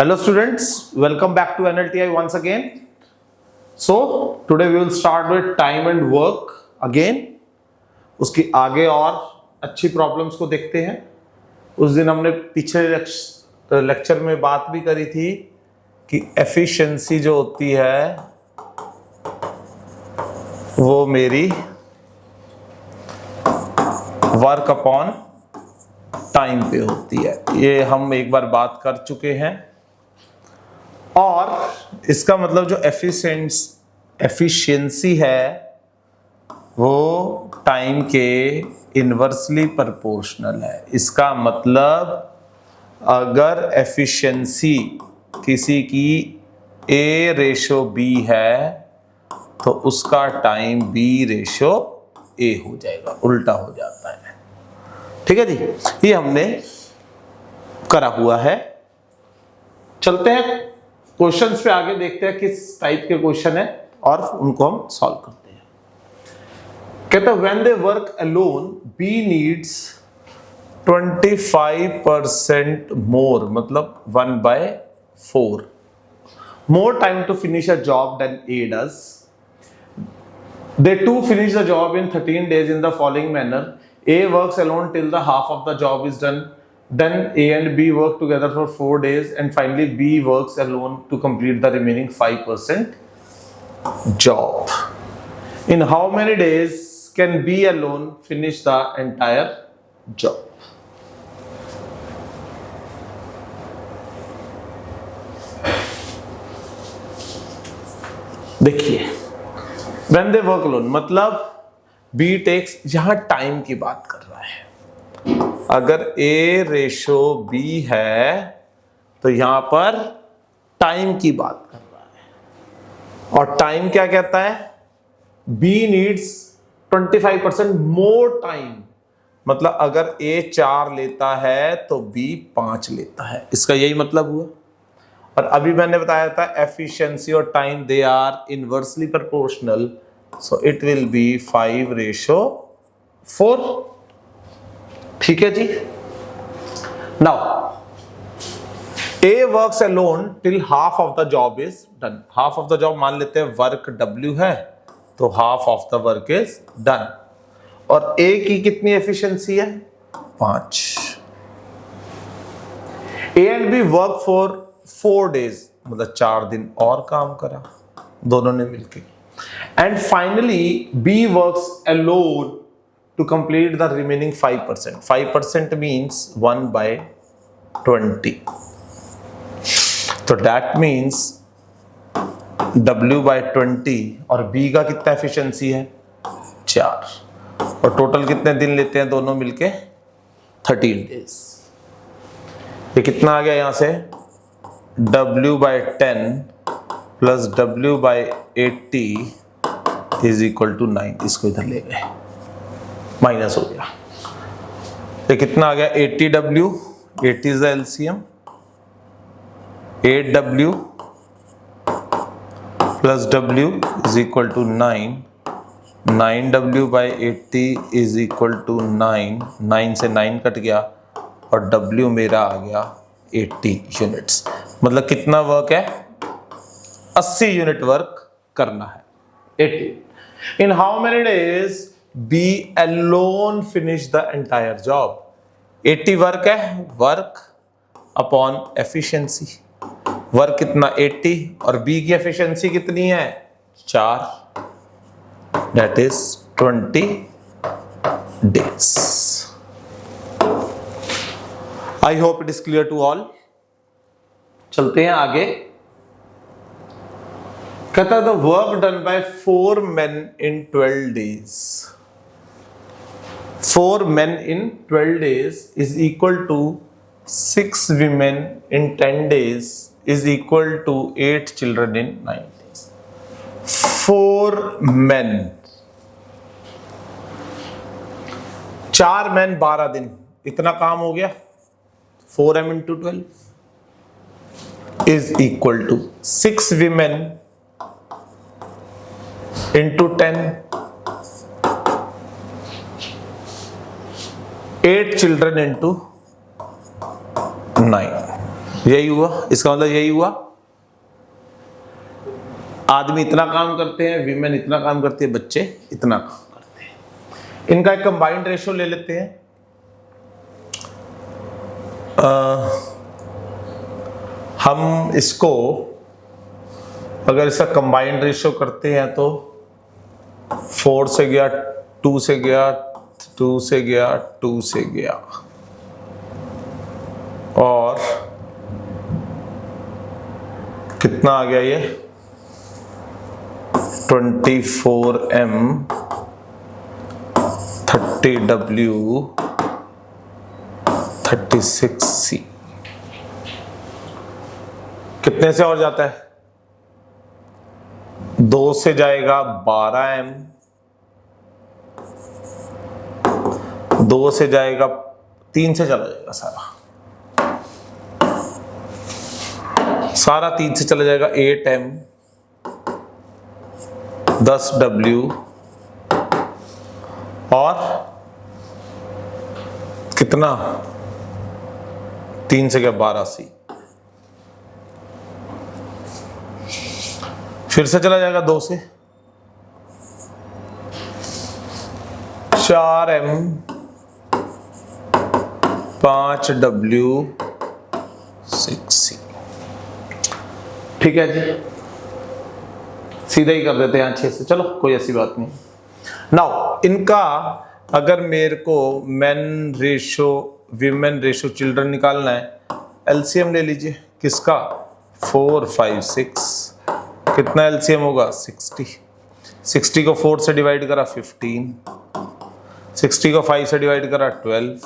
Hello students, welcome back to NLTI once again. So today we will start with time and work again. उसकी आगे और अच्छी problems को देखते हैं. उस दिन हमने पिछले लेक्चर में बात भी करी थी कि एफिशिएंसी जो होती है वो मेरी वर्क अपॉन टाइम पे होती है. ये हम एक बार बात कर चुके हैं और इसका मतलब जो एफिशिएंसी है वो टाइम के इन्वर्सली प्रोपोर्शनल है. इसका मतलब अगर एफिशिएंसी किसी की A रेशो B है तो उसका टाइम B रेशो A हो जाएगा, उल्टा हो जाता है. ठीक है जी, ये हमने करा हुआ है. चलते हैं क्वेश्चंस पे, आगे देखते हैं किस टाइप के क्वेश्चन है और उनको हम सॉल्व करते हैं. कहते हैं when they work alone B needs 25% more, मतलब 1/4 more time to finish a job than A does. They too finish the job in 13 days in the following manner. A works alone till the half of the job is done. Then A and B work together for 4 days, and finally B works alone to complete the remaining 5% job. In how many days can B alone finish the entire job? देखिए, When they work alone मतलब B takes, यहां time की बात कर रहा है. अगर A ratio B है तो यहां पर टाइम की बात कर रहा है. और टाइम क्या कहता है? B नीड्स 25% मोर टाइम, मतलब अगर A 4 लेता है तो B 5 लेता है. इसका यही मतलब हुआ. और अभी मैंने बताया था एफिशिएंसी और time they are inversely proportional, so it will be 5:4. ठीक है जी. Now A works alone till half of the job is done. Half of the job मान लेते हैं वर्क W है, तो half of the work is done. और A की कितनी एफिशिएंसी है? 5. A and B work for 4 days, मतलब 4 दिन और काम करा दोनों ने मिलकर. And finally B works alone to complete the remaining 5%. 5% means 1/20. तो दैट मीन्स W/20 और B का कितना एफिशिएंसी है? 4. और टोटल कितने दिन लेते हैं दोनों मिलके? 13 days. ये कितना आ गया यहां से? W/10 plus W/80 is equal to 9. इसको इधर ले गए, माइनस हो गया. ये कितना आ गया? 80W. 80 is the LCM. 8W plus W is equal to 9. 9W/80 is equal to 9. 9 से 9 कट गया और W मेरा आ गया 80 यूनिट्स. मतलब कितना वर्क है? 80 यूनिट वर्क करना है. 80. In how many days B alone finish the entire job? 80 work है, वर्क अपॉन एफिशिएंसी. वर्क कितना? 80. और B की एफिशिएंसी कितनी है? 4. That is 20 days. I hope it is clear to all. चलते हैं आगे. कहता है the work done by 4 men in 12 days. 4 men in 12 days is equal to 6 women in 10 days is equal to 8 children in 9 days. 4 men, 4 men 12 दिन, इतना काम हो गया. 4m into 12 is equal to 6 women into 10, 8 children into 9. यही हुआ, इसका मतलब यही हुआ, आदमी इतना काम करते हैं, वीमेन इतना काम करती है, बच्चे इतना काम करते हैं। इनका एक कंबाइंड रेशियो ले लेते हैं। हम इसको अगर इसका कंबाइंड रेशियो करते हैं तो 4 से गया, 2 से गया, 2 से गया, 2 से गया, और कितना आ गया ये 24M 30W 36C। कितने से और जाता है? 2 से जाएगा 12M, 2 से जाएगा, 3 से चला जाएगा सारा 3 से चला जाएगा 8M 10W, और कितना 3 से गया 12C, फिर से चला जाएगा 2 से 4M 5W 6C। ठीक है जी, सीधा ही कर देते हैं 6 से, चलो कोई ऐसी बात नहीं। नाउ इनका अगर मेरे को main ratio, women ratio, children निकालना है, एलसीएम ले लीजिए। किसका? 4 5 6। कितना एलसीएम होगा? 60। 60 को 4 से डिवाइड करा 15, 60 को 5 से डिवाइड करा 12,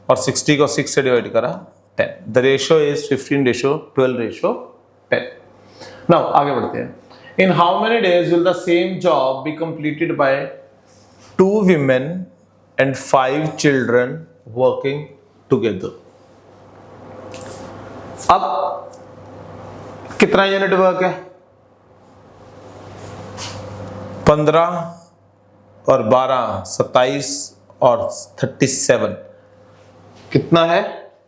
और 60 को 6 से डिवाइड करा 10। The ratio is 15:12:10। नाउ आगे बढ़ते हैं। In how many days will the same job be completed by 2 women and 5 children working together? अब कितना यूनिट वर्क है? 15 और 12 27 और 37, कितना है?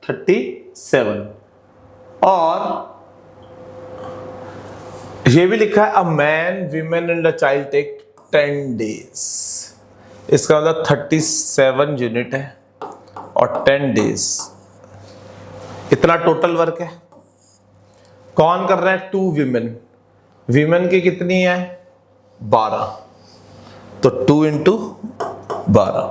37। और ये भी लिखा है a man, women and a child take 10 days. इसका मतलब 37 यूनिट है और 10 डेज, इतना टोटल वर्क है। कौन कर रहा है? 2 विमेन। विमेन की कितनी है? 12, तो 2 × 12,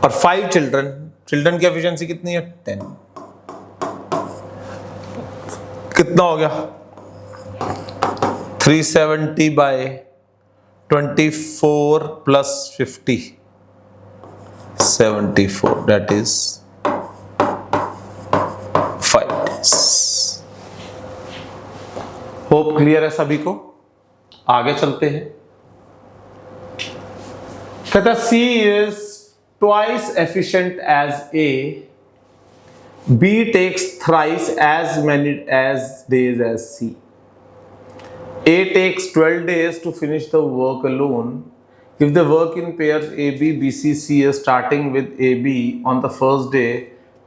और 5 चिल्ड्रन। चिल्ड्रन की एफिशिएंसी कितनी है? 10। कितना हो गया? 370/24 + 50 74, that is 5 days। Hope clear है सभी को। आगे चलते हैं। कहता C is twice efficient as A, B takes thrice as many days as C. A takes 12 days to finish the work alone. If they work in pairs AB, BC, CA, starting with AB on the first day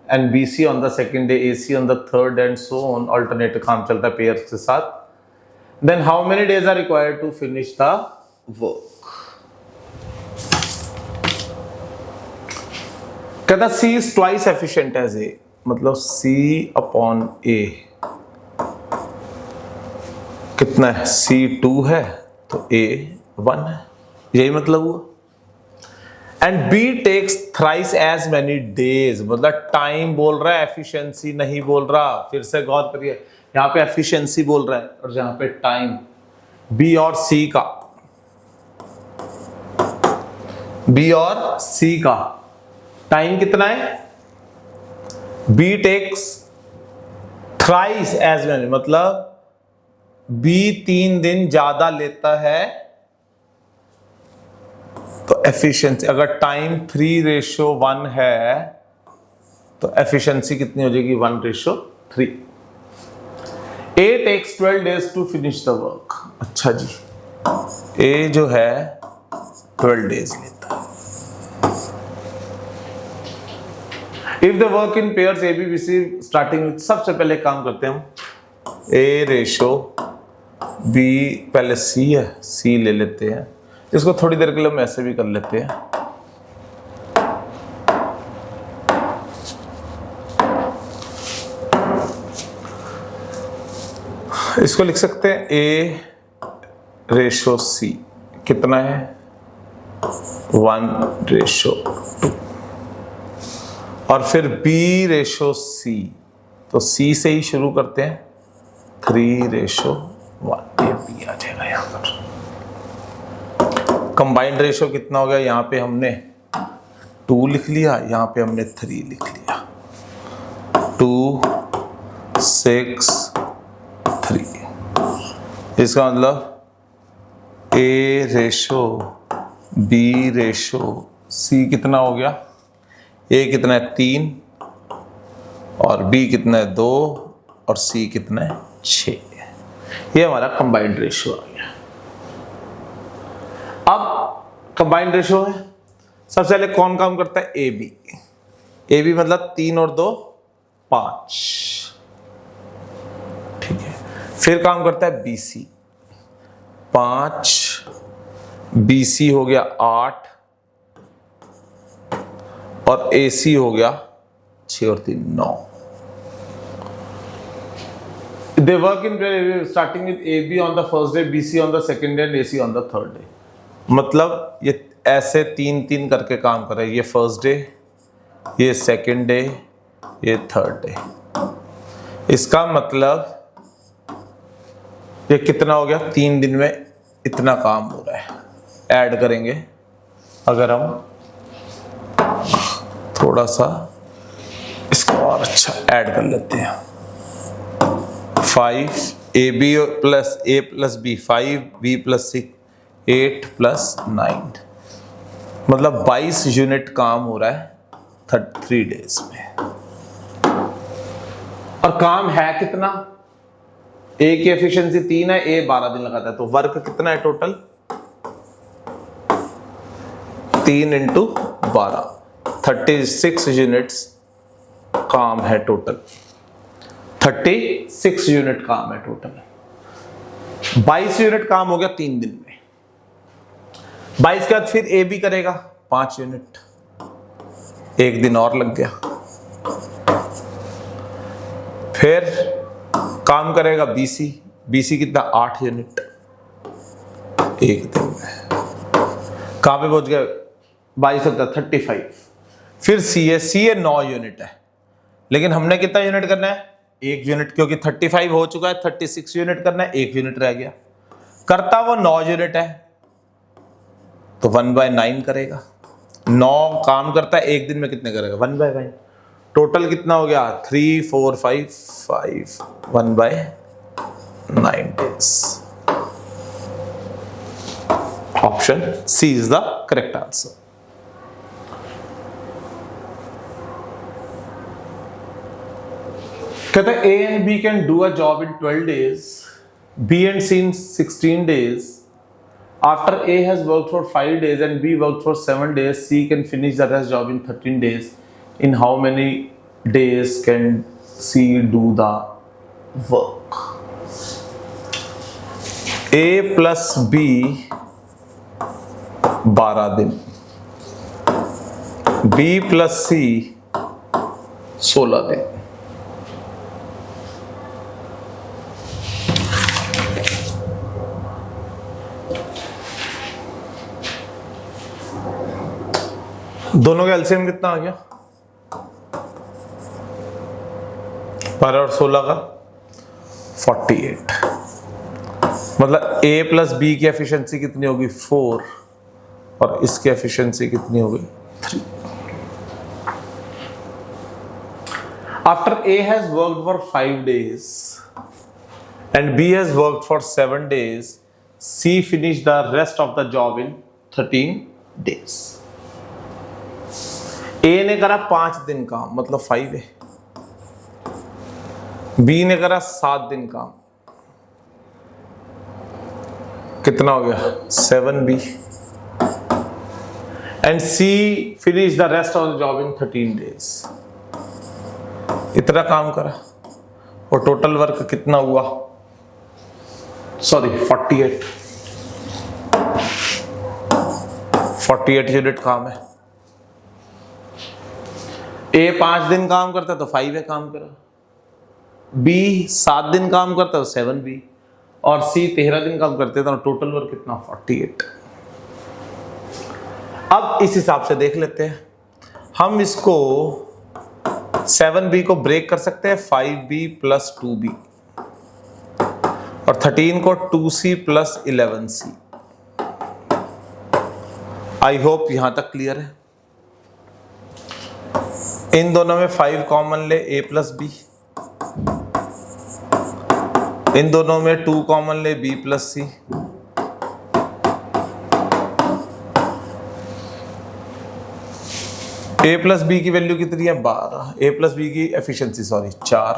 and BC on the second day, AC on the third, and so on, alternate काम चलता है pairs के साथ, then how many days are required to finish the work? कहता C is twice efficient as A, मतलब C/A कितना है? C2 है तो A1 है, यही मतलब हुआ। And B takes thrice as many days, मतलब टाइम बोल रहा है, एफिशिएंसी नहीं बोल रहा। फिर से गौर करिए, यहाँ पे एफिशिएंसी बोल रहा है और जहां पे टाइम। B और C का टाइम कितना है? B takes thrice as many, मतलब B 3 दिन ज्यादा लेता है, तो एफिशिएंसी, अगर टाइम 3:1 है तो एफिशिएंसी कितनी हो जाएगी? 1:3। A takes 12 days to finish the work। अच्छा जी, A जो है 12 डेज लेता है। If the work in pairs A B B C starting with, सबसे पहले काम करते हैं हम ए रेशो बी, पहले सी है, सी ले लेते हैं, इसको थोड़ी देर के लिए हम ऐसे भी कर लेते हैं। इसको लिख सकते हैं ए रेशो सी, कितना है 1:2, और फिर बी रेशो सी, तो सी से ही शुरू करते हैं 3:1, ये बी आ जाएगा यहां पर। कंबाइंड रेशो कितना हो गया, यहां पे हमने 2 लिख लिया, यहां पे हमने 3 लिख लिया, 2 6 3। इसका मतलब ए रेशो बी रेशो सी कितना हो गया, ए कितना है 3, और बी कितना है 2, और सी कितना है 6। ये हमारा कंबाइंड रेशो आ गया। अब कंबाइंड रेशो है, सबसे पहले कौन काम करता है, ए बी। ए बी मतलब 3 और 2 5, ठीक है। फिर काम करता है बी सी, 5, बी सी हो गया 8, और ए सी हो गया 6 और 3 9। They work in pair starting with AB on the first day, BC on the second day and AC on the third day. मतलब ये ऐसे 3-3 करके काम कर रहे हैं, ये फर्स्ट डे, ये सेकंड डे, ये थर्ड डे। इसका मतलब ये कितना हो गया, 3 दिन में इतना काम हो रहा है। ऐड करेंगे, अगर हम थोड़ा सा इसको और अच्छा ऐड कर लेते हैं, 5 A B plus A plus B 5, B plus 6 8 plus 9, मतलब 22 यूनिट काम हो रहा है 33 डेज में। और काम है कितना, ए की एफिशिएंसी 3 है, ए 12 दिन लगाता है, तो वर्क कितना है टोटल 3 × 12 36 यूनिट्स काम है टोटल, 36 यूनिट काम है टोटल। 22 यूनिट काम हो गया 3 दिन में। 22 के बाद फिर ए बी करेगा 5 यूनिट, 1 दिन और लग गया। फिर काम करेगा बी सी, बी सी कितना 8 यूनिट 1 दिन में। कहां पे पहुंच गया 22 होता 35। फिर सी ए 9 यूनिट है, लेकिन हमने कितना यूनिट करना है 1 यूनिट, क्योंकि 35 हो चुका है, 36 यूनिट करना है, 1 यूनिट रह गया। करता वो 9 यूनिट है, तो 1/9 करेगा। 9 काम करता है, 1 दिन में कितने करेगा 1/9। टोटल कितना हो गया 3 4 5 5, 1/9 days. Option C is the correct answer. कहते हैं A and B can do a job in 12 days, B and C in 16 days. After A has worked for 5 days and B worked for 7 days, C can finish the rest job in 13 days. In how many days can C do the work? A plus B 12 दिन, B plus C 16 दिन। दोनों का LCM कितना आ गया 12 और 16 का 48। मतलब A plus B की एफिशिएंसी कितनी होगी 4, और इसकी एफिशिएंसी कितनी होगी 3। After A has worked for 5 days and B has worked for 7 days, C finished the rest of the job in 13 days. A ने करा 5 दिन काम, मतलब 5 है। B ने करा 7 दिन काम, कितना हो गया 7B। And C finish the rest of the job in 13 days. इतना काम करा और टोटल वर्क कितना हुआ, सॉरी 48 यूनिट काम है। ए 5 दिन काम करता है तो 5 है काम करा, बी 7 दिन काम करता है तो 7 बी, और सी 13 दिन काम करते तो टोटल वर्क कितना 48। अब इस हिसाब से देख लेते हैं, हम इसको 7b को ब्रेक कर सकते हैं 5b प्लस 2b, और 13 को 2c plus 11c। I hope यहां तक क्लियर है। इन दोनों में 5 कॉमन ले, a प्लस बी, इन दोनों में 2 कॉमन ले, b plus C, a plus B की वैल्यू कितनी है 12, a प्लस बी की efficiency sorry 4,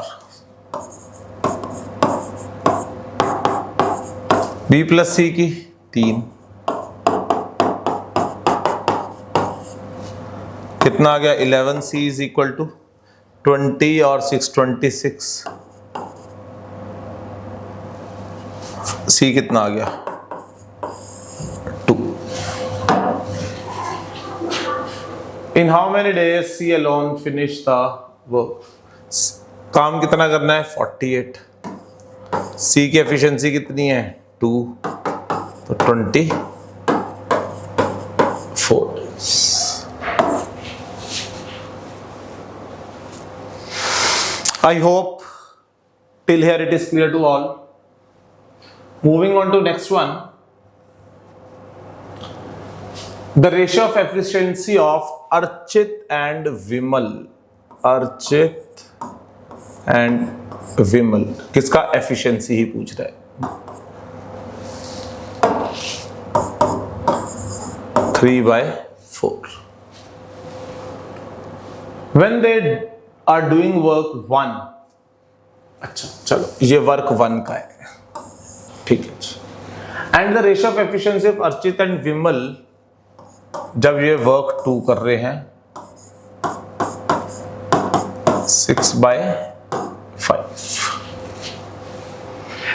b plus C की 3, कितना आ गया 11c इज इक्वल टू 20 और 6 26, c कितना आ गया 2। In how many days C alone finish the work? काम कितना करना है 48, C की एफिशिएंसी कितनी है 2, तो 24 days। I hope till here it is clear to all. Moving on to next one. The ratio of efficiency of Archit and Vimal. Archit and Vimal. किसका efficiency ही पूछ रहा है। 3/4. When they are doing work 1. अच्छा चलो ये work 1 का है, ठीक है। And the ratio of efficiency of Archit and Vimal, जब ये वर्क 2 कर रहे हैं 6/5।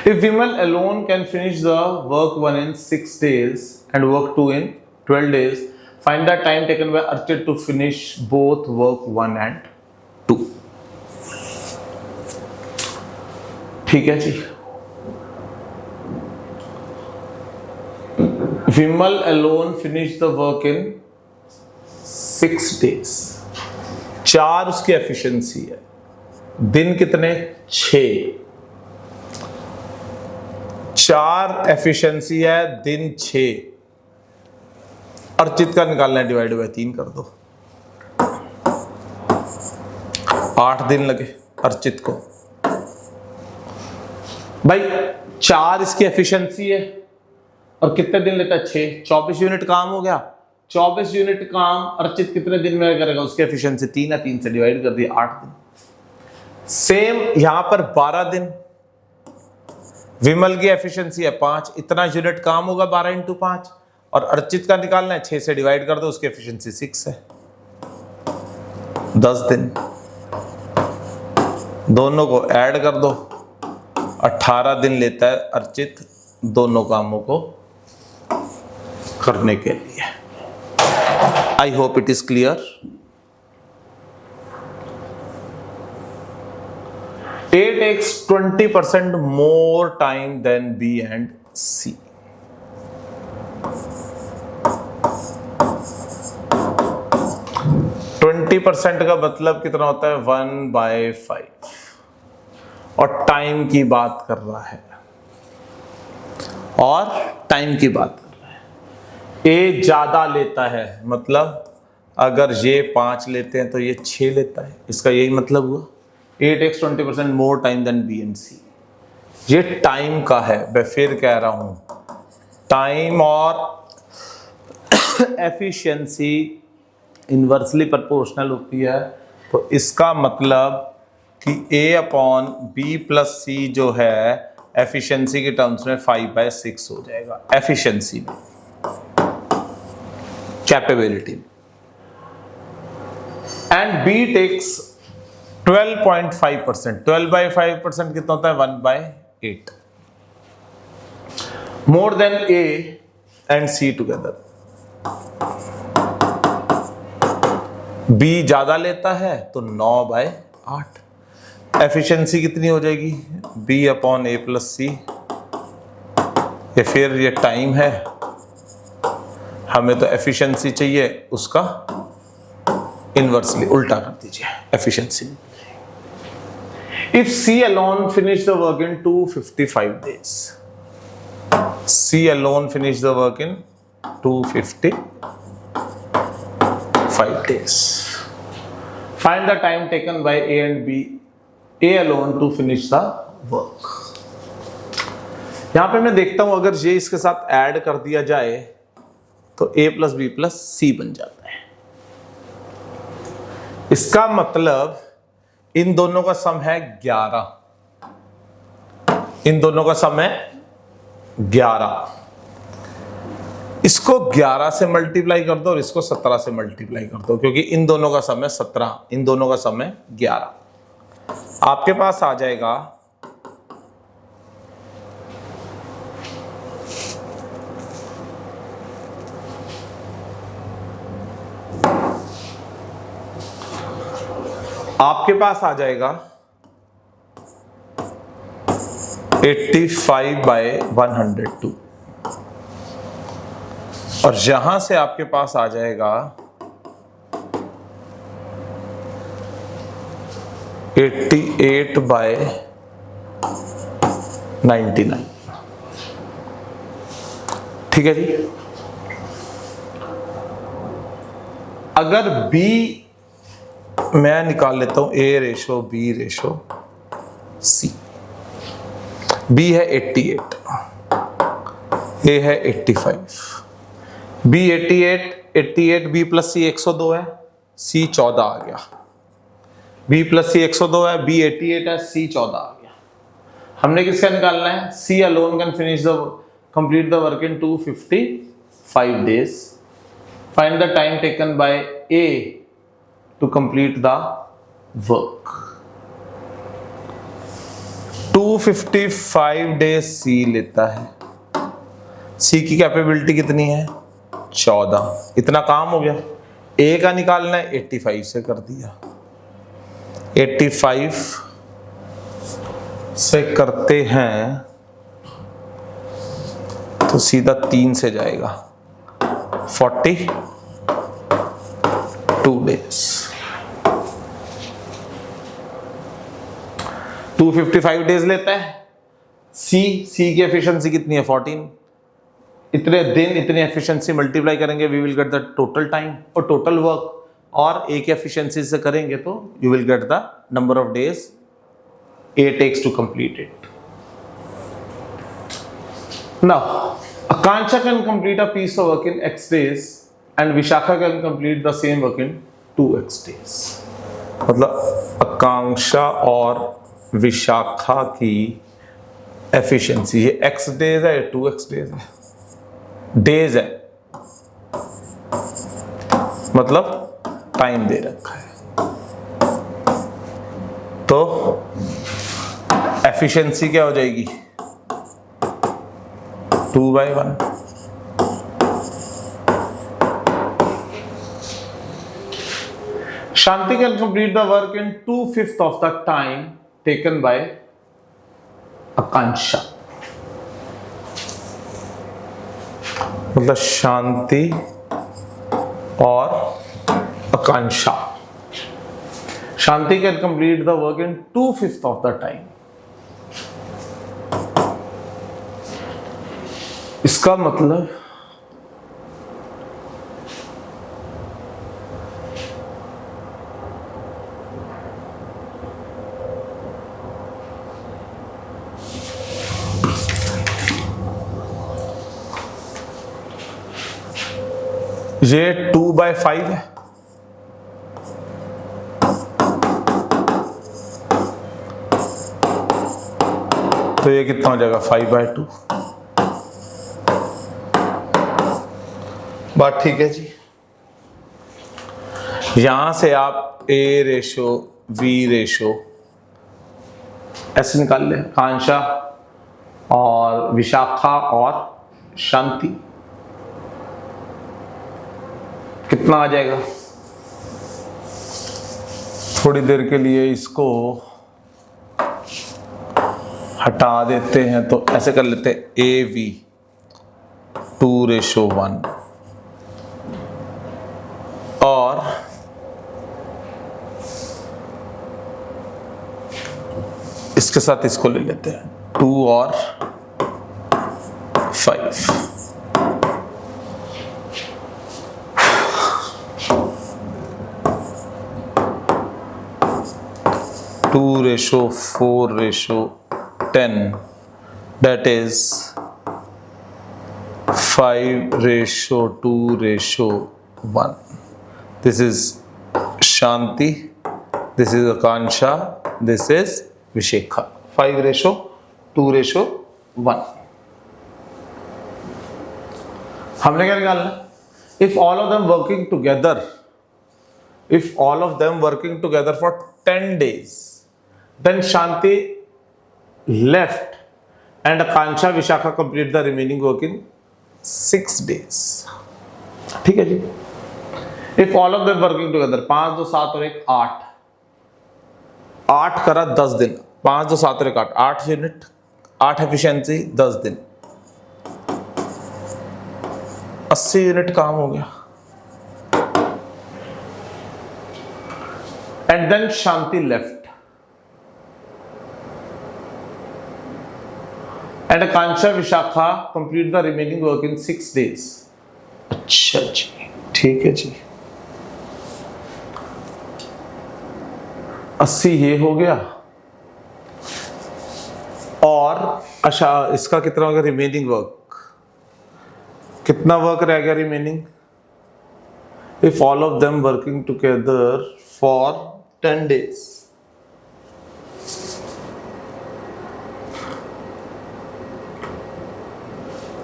If Vimal alone can finish the work 1 in 6 days and work 2 in 12 days, find the time taken by Archit to finish both work 1 and 2। ठीक है जी। Vimal alone finished the work in 6 days। 4 उसकी efficiency है, दिन कितने 6, 4 efficiency है, दिन 6। अर्चित का निकालना है, डिवाइड बाय 3 कर दो, 8 दिन लगे अर्चित को। भाई 4 इसकी एफिशिएंसी है और कितने दिन लेता है 6, 24 यूनिट काम हो गया। 24 यूनिट काम अर्चित कितने दिन में करेगा, उसकी एफिशिएंसी 3 है, 3 से डिवाइड कर दिया 8 दिन। सेम यहां पर 12 दिन, विमल की एफिशिएंसी है 5, इतना यूनिट काम होगा 12 × 5, और अर्चित का निकालना है 6 से डिवाइड कर दो, उसकी एफिशिएंसी 6 है, 10 दिन। दोनों को ऐड कर दो, 18 दिन लेता है अर्चित दोनों कामों को करने के लिए। आई hope it is clear. A takes 20% more time than B and C. %20 का मतलब कितना होता है 1/5, और टाइम की बात कर रहा है, और टाइम की बात कर रहा है। ए ज्यादा लेता है, मतलब अगर ये 5 लेते हैं तो ये 6 लेता है, इसका यही मतलब हुआ। A takes 20% more time than B and C। ये टाइम का है, मैं फिर कह रहा हूं, टाइम और एफिशिएंसी इन्वर्सली प्रोपोर्शनल होती है, तो इसका मतलब कि A/B + C जो है एफिशिएंसी के टर्म्स में 5/6 हो जाएगा, एफिशिएंसी में, कैपेबिलिटी में। एंड B takes 12.5%, 12/5% कितना होता है? 1/8। More than A and C together, B ज्यादा लेता है तो 9/8। एफिशिएंसी कितनी हो जाएगी? B upon A plus C. या फिर ये टाइम है, हमें तो एफिशिएंसी चाहिए, उसका इनवर्सली उल्टा कर दीजिए efficiency. If C alone finish the work in 255 days, C alone finish the work in 255 days, find the time taken by A and B, A alone to finish the work। यहां पे मैं देखता हूं अगर ये इसके साथ ऐड कर दिया जाए तो A प्लस बी प्लस सी बन जाता है। इसका मतलब इन दोनों का सम है 11, इन दोनों का सम है 11। इसको 11 से मल्टीप्लाई कर दो और इसको 17 से मल्टीप्लाई कर दो, क्योंकि इन दोनों का सम है 17, इन दोनों का सम है 11। आपके पास आ जाएगा आपके पास आ जाएगा 85/102 और यहां से आपके पास आ जाएगा 88/99। ठीक है जी। अगर B मैं निकाल लेता हूं A ratio B ratio C, B है 88, A है 85, B 88 B प्लस C 102 है, C 14 आ गया, B प्लस C 102 है, B 88 है, C 14 आ गया। हमने किसका निकालना है? C alone can complete the work in 255 days, find the time taken by A to complete the work। 255 days C लेता है। C की कैपेबिलिटी कितनी है? 14। इतना काम हो गया। A का निकालना है, 85 से कर दिया, 85 से करते हैं तो सीधा 3 से जाएगा, 42 days। 255 डेज लेता है। सी की एफिशिएंसी कितनी है? 14। इतने दिन इतनी एफिशिएंसी मल्टीप्लाई करेंगे, we will get the total time और टोटल वर्क, और ए की एफिशिएंसी से करेंगे तो you will get the number of days A takes to complete it. Now Akansha can complete a piece of work in X days and Vishakha can complete the same work in 2X days। मतलब आकांक्षा और विशाखा की efficiency, ये X days है, 2X days है, days है, मतलब time दे रखा है, तो एफिशिएंसी क्या हो जाएगी? 2/1। Shanti can complete the work in 2/5 of the time taken by Akansha। मतलब शांति और आकांक्षा, शांति can complete the work in 2/5 of the time। इसका मतलब ये 2/5 है, तो ये कितना हो जाएगा? 5/2। बात ठीक है जी। यहां से आप A रेशो वी रेशो, ऐसे निकाल ले, कांशा और विशाखा और शांति, कितना आ जाएगा? थोड़ी देर के लिए इसको हटा देते हैं, तो ऐसे कर लेते हैं, AV 2:1 और इसके साथ इसको ले लेते हैं 2 और 5। To ratio 4:10, that is 5:2:1. This is Shanti, this is Akansha, this is Vishekha. 5:2:1. हमने क्या निकालना? If all of them working together for 10 days, then Shanti left and Akansha Vishakha complete the remaining work in 6 days. ठीक है जी. If all of them working together, 5, 2, 7 और 1 8, 8 करा 10 दिन, 5, 2, 7 और 1 8, 8 unit, 8 efficiency 10 दिन, 80 यूनिट काम हो गया. And then Shanti left and Akansha Vishakha complete the remaining work in 6 days. अच्छा जी, ठीक है जी. 80 ये हो गया और अच्छा इसका कितना होगा? रिमेनिंग वर्क, कितना वर्क रह गया remaining? If all of them working together for 10 days,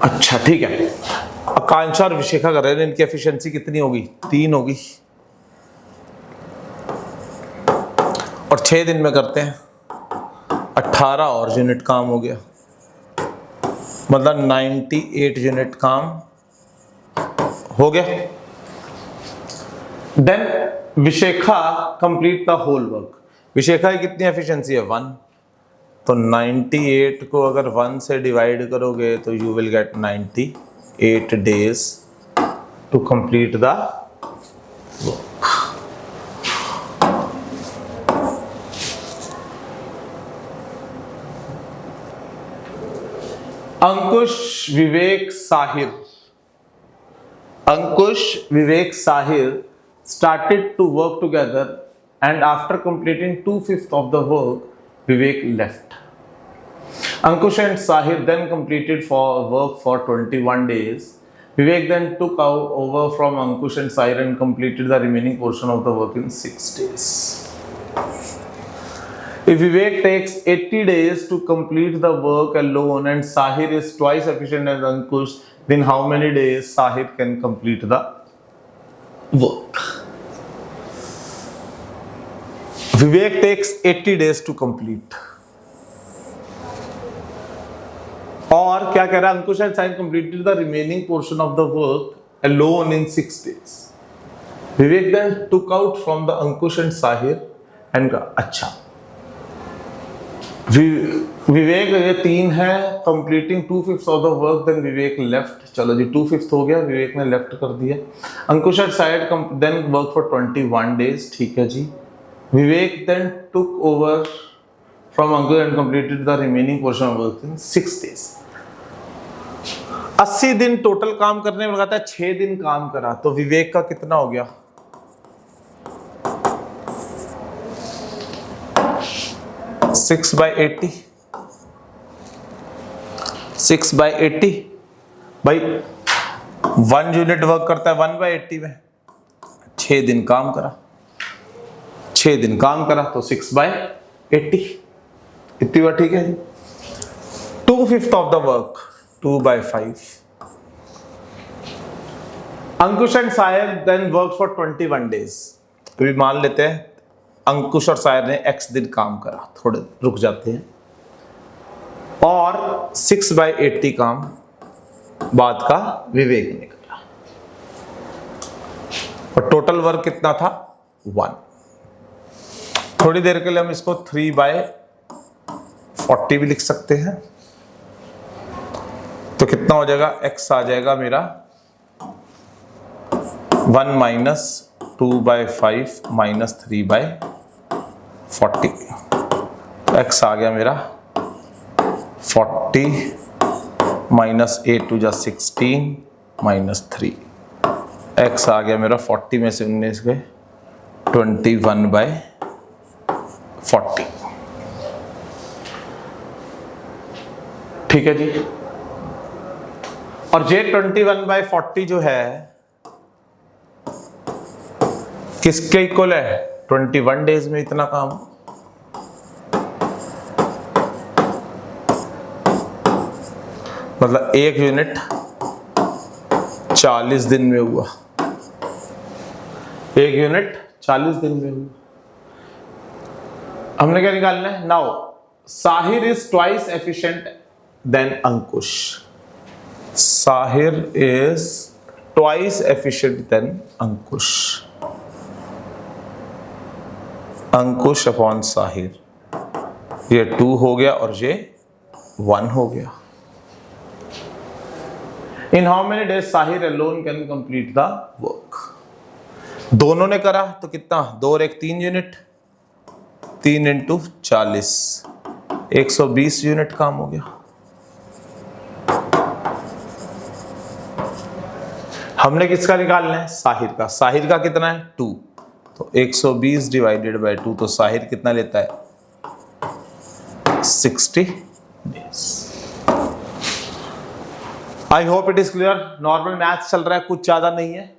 अच्छा ठीक है. आकांक्षा और विशेखा कर रहे हैं, इनकी एफिशिएंसी कितनी होगी? 3 होगी और 6 दिन में करते हैं, 18 और यूनिट काम हो गया, मतलब 98 यूनिट काम हो गया. Then Vishakha complete the whole work. Vishakha की कितनी एफिशिएंसी है? 1. तो 98 को अगर 1 से डिवाइड करोगे तो you will get 98 days to complete the work. Ankush Vivek Sahir started to work together and after completing 2/5 of the work, Vivek left. Ankush and Sahir then completed work for 21 days. Vivek then took over from Ankush and Sahir and completed the remaining portion of the work in 6 days. If Vivek takes 80 days to complete the work alone and Sahir is twice efficient as Ankush, then how many days Sahir can complete the work? Vivek takes 80 days to complete. और क्या कह रहा है? Ankush and Sahir completed the remaining portion of the work alone in 6 days. Vivek then took out from the Ankush and Sahir and अच्छा विवेक ये 3 है, completing 2/5 of the work, then Vivek left. चलो जी 2/5 हो गया, विवेक ने लेफ्ट कर दिया. Ankush and Sahir then work for 21 days. ठीक है जी. Vivek then took over from Ankush and completed the remaining portion of work in 6 days. 80 दिन टोटल काम करने में लगाता है, 6 दिन काम करा, तो विवेक का कितना हो गया? 6/80. 6/80 भाई 1 यूनिट वर्क करता है 1/80 में. 6 दिन काम करा, 6 दिन काम करा तो 6/80 इतनी बार. ठीक है जी. 2/5 of the work 2/5. Ankush and Sahir then work for 21 days. तो भी मान लेते हैं अंकुश और साहिर ने x दिन काम करा, थोड़े रुक जाते हैं, और 6/80 काम बाद का विवेक ने करा, और टोटल वर्क कितना था 1। थोड़ी देर के लिए हम इसको 3/40 भी लिख सकते हैं, तो कितना हो जाएगा, x आ जाएगा मेरा 1 - 2/5 - 3/40, x आ गया मेरा 40 - 8 × 16 - 3, x आ गया मेरा 40 में से 19 गए 21/40। ठीक है जी। और ये 21/40 जो है किसके इक्वल है, 21 डेज में इतना काम। मतलब 1 यूनिट 40 दिन में हुआ, 1 यूनिट 40 दिन में हुआ। हमने क्या निकालना है, now Sahir is twice efficient then Ankush. Sahir is twice efficient then Ankush, Ankush upon Sahir, ये 2 हो गया और ये 1 हो गया। इन how many days Sahir alone can complete the work. दोनों ने करा तो कितना, 2 और 1 3 यूनिट, 3 × 40 120 यूनिट काम हो गया। हमने किसका निकालना है, साहिर का। साहिर का कितना है 2, तो 120 / 2, तो साहिर कितना लेता है 60 days. I hope it is clear. Normal maths चल रहा है, कुछ ज्यादा नहीं है,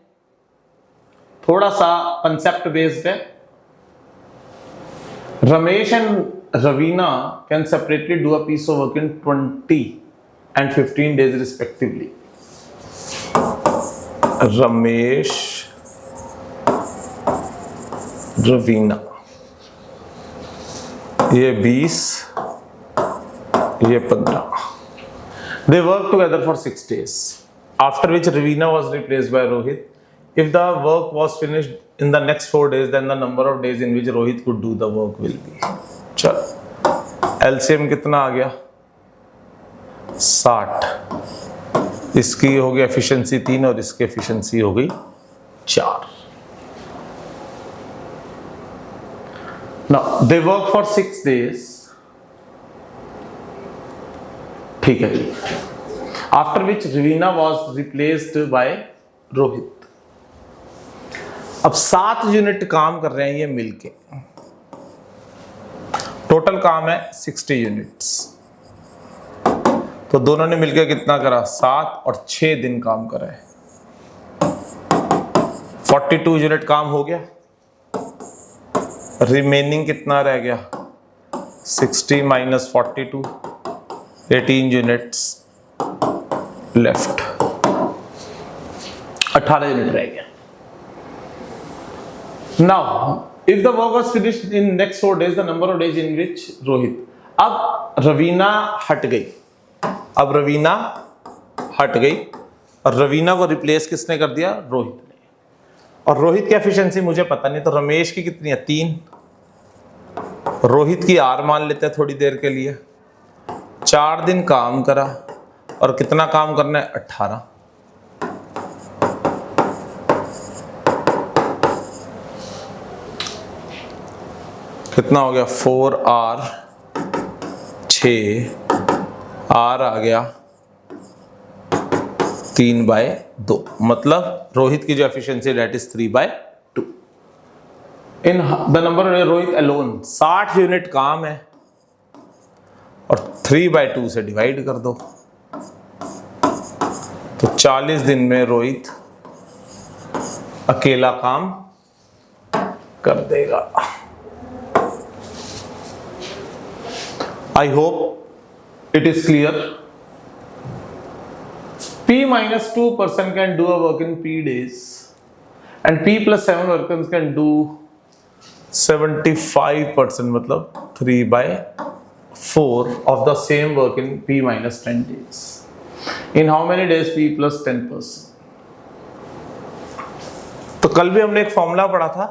थोड़ा सा कंसेप्ट बेस्ड है। Ramesh and Raveena can separately do a piece of work in 20 and 15 days respectively. Ramesh Raveena, ये 20, ये 15। They worked together for 6 days, after which Ravina was replaced by Rohit. If the work was finished in the next 4 days, then the number of days in which Rohit could do the work will be. चल, LCM कितना आ गया 60। इसकी हो गई efficiency 3 और इसकी efficiency हो गई 4। Now they work for 6 days. ठीक है जी। After which Raveena was replaced by Rohit. अब 7 यूनिट काम कर रहे हैं ये मिलके, टोटल काम है 60 यूनिट्स। तो दोनों ने मिलकर कितना करा, 7 और 6 दिन काम करा है, 42 यूनिट काम हो गया। रिमेनिंग कितना रह गया, 60 - 42, 18 यूनिट्स लेफ्ट, 18 यूनिट रह गया। Now if the work was finished in next 4 days, the number of days in which Rohit. अब रवीना हट गई, अब रवीना हट गई और रवीना को रिप्लेस किसने कर दिया, रोहित ने। और रोहित की एफिशिएंसी मुझे पता नहीं, तो रमेश की कितनी है 3, रोहित की R मान लेते हैं थोड़ी देर के लिए। 4 दिन काम करा और कितना काम करना है 18। कितना हो गया 4R 6, R आ गया 3/2। मतलब रोहित की जो efficiency that is 3/2। In the number Rohit alone 60 unit काम है और 3/2 से डिवाइड कर दो, तो 40 दिन में रोहित अकेला काम कर देगा। आई hope it is clear. P - 2 person can do a work in P days and P + 7 workers can do 75% मतलब 3/4 of the same work in P minus 10 days. In how many days P plus 10%? तो कल भी हमने एक formula पढ़ा था,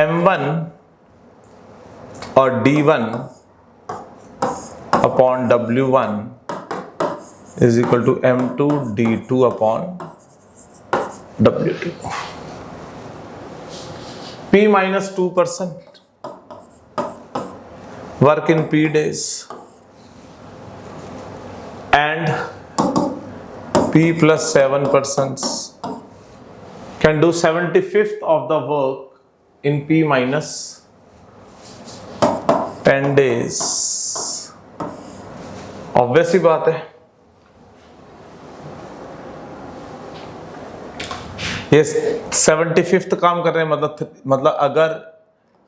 M1 और D1 upon W1 is equal to M2 D2 upon W2. P minus 2% work in P days and P plus 7% can do 75th of the work in P minus 10 days. Obvious ही बात है, ये 75th काम कर रहे हैं, मतलब अगर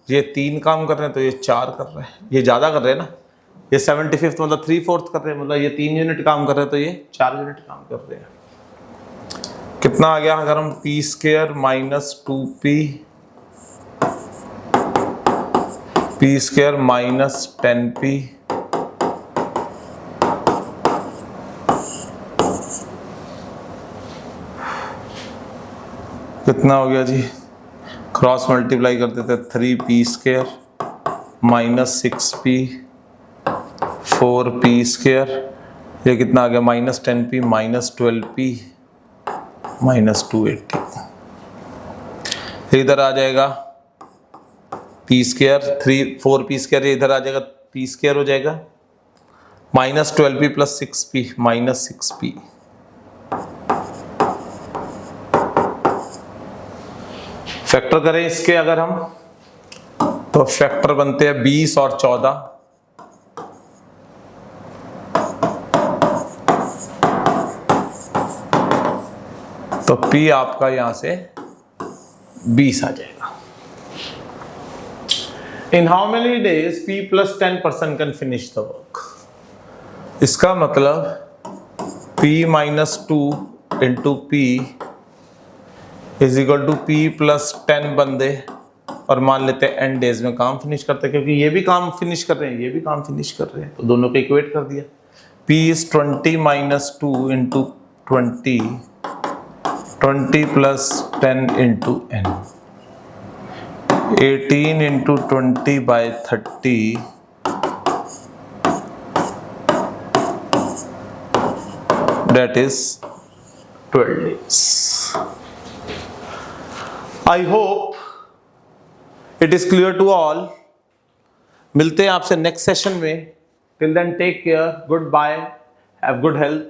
ये 3 काम कर रहे हैं तो ये 4 कर रहे हैं, ये ज़्यादा कर रहे हैं ना, ये 75th मतलब 3/4 कर रहे हैं, मतलब ये 3 यूनिट काम कर रहे हैं तो ये 4 यूनिट काम कर रहे हैं। कितना आ गया अगर हम P square minus 2P P square minus 10P कितना हो गया जी, क्रॉस मल्टीप्लाई करते थे, 3P square minus 6P 4P square, ये कितना आ गया minus 10P minus 12P minus 280। इधर आ जाएगा P स्क्वायर 4P स्क्वायर, इधर आ जाएगा P स्क्वायर हो जाएगा minus 12P plus 6P minus 6P। Factor करें इसके अगर हम, तो फैक्टर बनते हैं 20 और 14, तो P आपका यहां से 20 आ जाएगा। In how many days P plus 10% can finish the work? इसका मतलब P minus 2 into P is equal to P plus 10 बंदे, और मान लेते हैं n डेज में काम फिनिश करते हैं, क्योंकि ये भी काम फिनिश कर रहे हैं, ये भी काम फिनिश कर रहे हैं, तो दोनों को इक्वेट कर दिया। P is 20 minus 2 into 20 plus 10 into n, 18 into 20 by 30 that is 12 days. I hope it is clear to all. मिलते हैं आपसे नेक्स्ट सेशन में. Till then take care. Goodbye. Have good health.